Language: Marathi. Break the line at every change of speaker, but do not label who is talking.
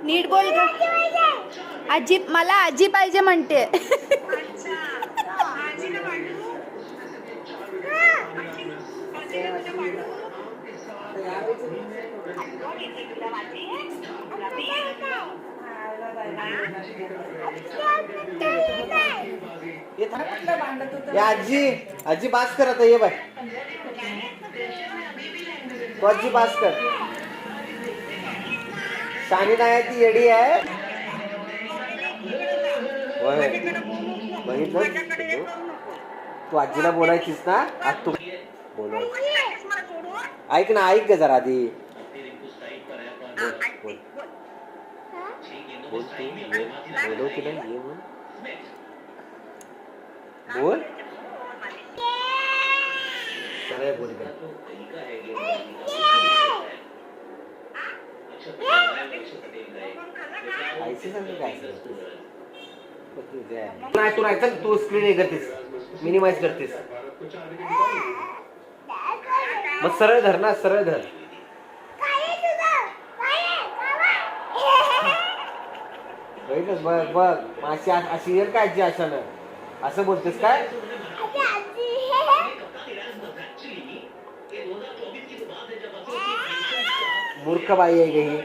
नीट बोल ग. आजी, मला आजी पाहिजे म्हणते.
आजी आजी बास कर आता. ये बाय तो आजी बास कर. शानी नाही ती येडी आहे. बघितलं तू आजीला बोलायचीस ना. आज तू बोलायच. ऐक ना, ऐक ग जरा आधी. बोल बोल तू बोलव तिला. ये बोल बोल. सरळ बोल ग. नाही तू नाही. तू स्क्रीन हे करतेस, मिनिमाइज करतेस. मग सरळ धर ना, सरळ धर. बघ बघ माशी अशी येईल काय आजी अशानं. असं बोलतेस काय. मूर्ख बाई आहे ग ही.